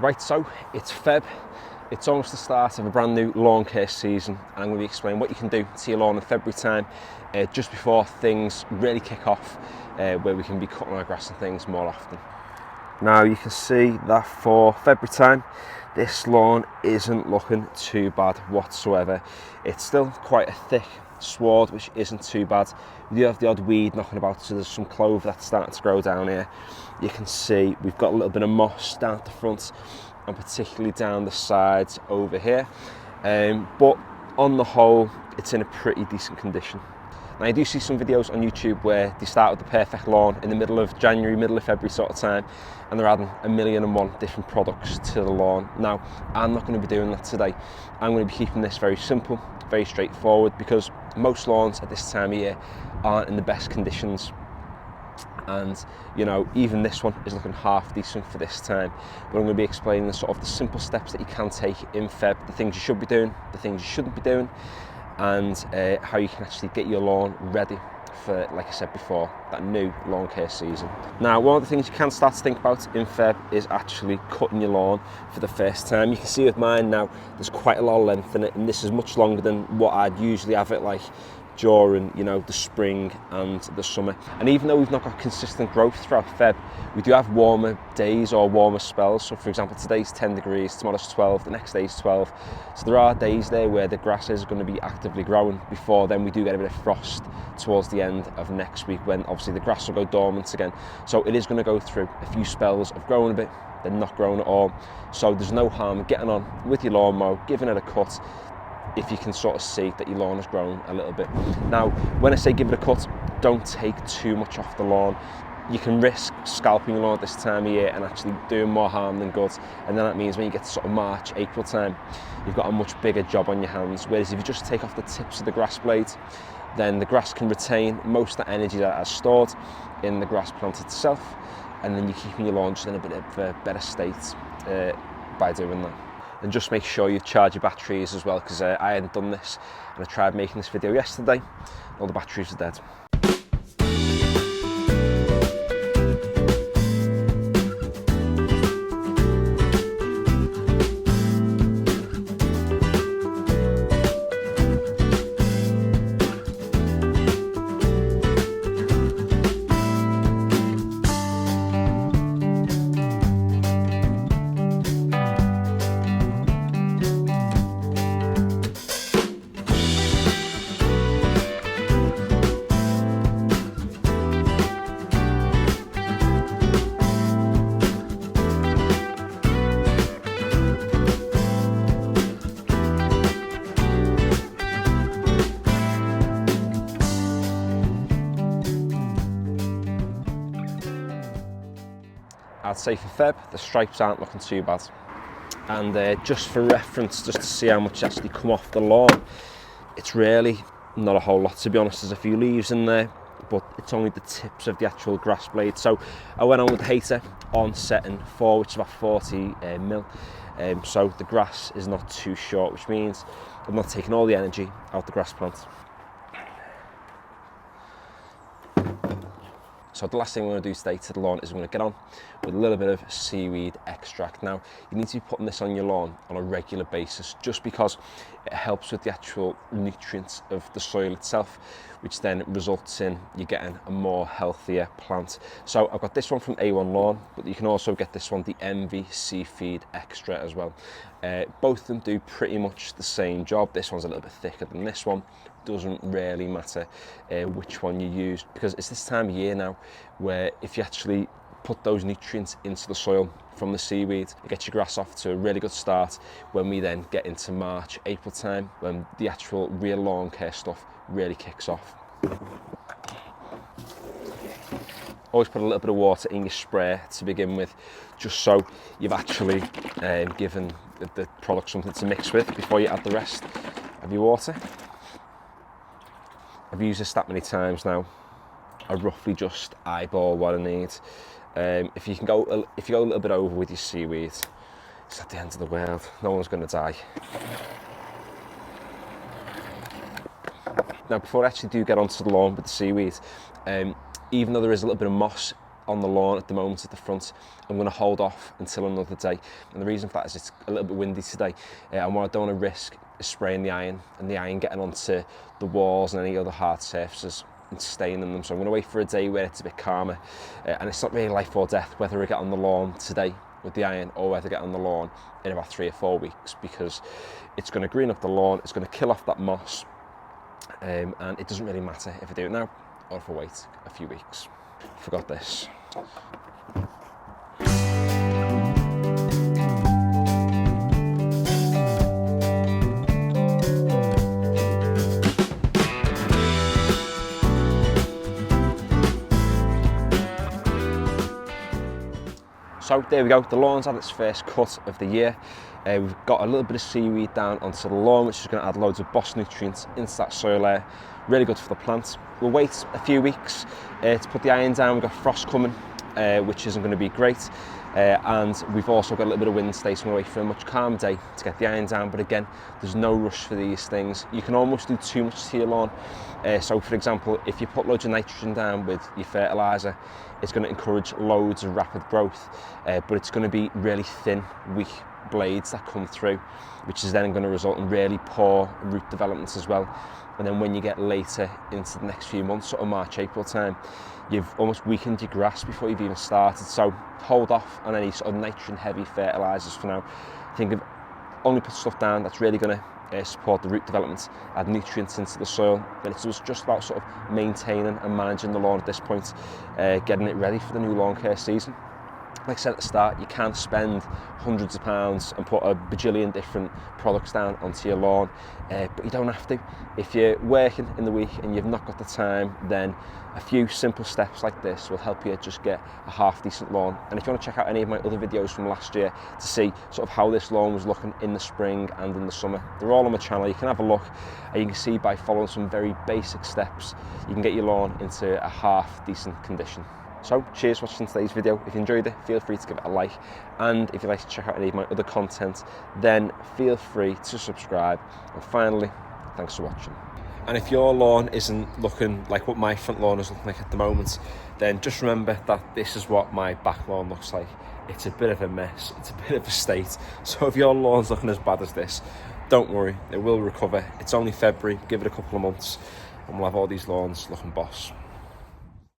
Right, so it's Feb, it's almost the start of a brand new lawn care season, and I'm going to be explaining what you can do to your lawn in February time, just before things really kick off, where we can be cutting our grass and things more often. Now you can see that for February time, this lawn isn't looking too bad whatsoever. It's still quite a thick sward, which isn't too bad. We do have the odd weed knocking about, so there's some clover that's starting to grow down here. You can see we've got a little bit of moss down at the front and particularly down the sides over here. But on the whole, it's in a pretty decent condition. Now I do see some videos on YouTube where they start with the perfect lawn in the middle of January, middle of February sort of time, and they're adding 1,000,001 different products to the lawn. Now, I'm not going to be doing that today. I'm going to be keeping this very simple, very straightforward, because most lawns at this time of year aren't in the best conditions. And you know, even this one is looking half decent for this time. But I'm going to be explaining the sort of the simple steps that you can take in Feb, the things you should be doing, the things you shouldn't be doing, and how you can actually get your lawn ready for, like I said before, that new lawn care season. Now, one of the things you can start to think about in Feb is actually cutting your lawn for the first time. You can see with mine now, there's quite a lot of length in it, and this is much longer than what I'd usually have it like during, you know, the spring and the summer. And even though we've not got consistent growth throughout Feb, we do have warmer days or warmer spells. So for example, today's 10 degrees, tomorrow's 12, the next day's 12. So there are days there where the grass is going to be actively growing. Before then, we do get a bit of frost towards the end of next week, when obviously the grass will go dormant again. So it is going to go through a few spells of growing a bit, then not growing at all. So there's no harm in getting on with your lawnmower, giving it a cut, if you can sort of see that your lawn has grown a little bit. Now, when I say give it a cut, don't take too much off the lawn. You can risk scalping your lawn at this time of year and actually doing more harm than good. And then that means when you get to sort of March, April time, you've got a much bigger job on your hands. Whereas if you just take off the tips of the grass blades, then the grass can retain most of the energy that is stored in the grass plant itself. And then you're keeping your lawn just in a bit of a better state by doing that. And just make sure you charge your batteries as well, because I hadn't done this, and I tried making this video yesterday, all the batteries are dead. I'd say for Feb, the stripes aren't looking too bad. And just for reference, just to see how much actually come off the lawn, it's really not a whole lot, to be honest. There's a few leaves in there, but it's only the tips of the actual grass blade. So I went on with the Hater on setting 4, which is about 40 mil. So the grass is not too short, which means I'm not taking all the energy out the grass plant. So the last thing we're going to do today to the lawn is we're going to get on with a little bit of seaweed extract. Now, you need to be putting this on your lawn on a regular basis, just because it helps with the actual nutrients of the soil itself, which then results in you getting a more healthier plant. So I've got this one from A1 Lawn, but you can also get this one, the Envy Seafeed Extra as well. Both of them do pretty much the same job. This one's a little bit thicker than this one. Doesn't really matter which one you use, because it's this time of year now where if you actually put those nutrients into the soil from the seaweed, it gets your grass off to a really good start when we then get into March, April time, when the actual real lawn care stuff really kicks off. Always put a little bit of water in your sprayer to begin with, just so you've actually given the product something to mix with before you add the rest of your water. I've used this that many times now. I roughly just eyeball what I need. If you go a little bit over with your seaweed, it's at the end of the world. No one's going to die. Now, before I actually do get onto the lawn with the seaweed, even though there is a little bit of moss on the lawn at the moment at the front. I'm going to hold off until another day, and the reason for that is it's a little bit windy today, and what I don't want to risk is spraying the iron and the iron getting onto the walls and any other hard surfaces and staying in them. So I'm going to wait for a day where it's a bit calmer, and it's not really life or death whether I get on the lawn today with the iron or whether I get on the lawn in about 3 or 4 weeks, because it's going to green up the lawn, it's going to kill off that moss, and it doesn't really matter if I do it now or if I wait a few weeks. Forgot this. So there we go, the lawn's had its first cut of the year. We've got a little bit of seaweed down onto the lawn, which is going to add loads of boss nutrients into that soil layer. Really good for the plants. We'll wait a few weeks to put the iron down. We've got frost coming, which isn't going to be great. And we've also got a little bit of wind today, so we'll wait for a much calmer day to get the iron down. But again, there's no rush for these things. You can almost do too much to your lawn. So for example, if you put loads of nitrogen down with your fertiliser, it's going to encourage loads of rapid growth, but it's going to be really thin, weak blades that come through, which is then going to result in really poor root development as well. And then when you get later into the next few months, sort of March, April time, you've almost weakened your grass before you've even started. So hold off on any sort of nitrogen heavy fertilisers for now. Think of only put stuff down that's really going to support the root development, add nutrients into the soil, and it's just about sort of maintaining and managing the lawn at this point, getting it ready for the new lawn care season. Like I said at the start, you can't spend hundreds of pounds and put a bajillion different products down onto your lawn, but you don't have to. If you're working in the week and you've not got the time, then a few simple steps like this will help you just get a half decent lawn. And if you want to check out any of my other videos from last year to see sort of how this lawn was looking in the spring and in the summer, they're all on my channel. You can have a look, and you can see by following some very basic steps, you can get your lawn into a half decent condition. So cheers for watching today's video. If you enjoyed it, feel free to give it a like, and if you'd like to check out any of my other content, then feel free to subscribe. And finally, thanks for watching. And if your lawn isn't looking like what my front lawn is looking like at the moment, then just remember that this is what my back lawn looks like. It's a bit of a mess, it's a bit of a state. So if your lawn's looking as bad as this, don't worry, it will recover. It's only February, give it a couple of months, and we'll have all these lawns looking boss.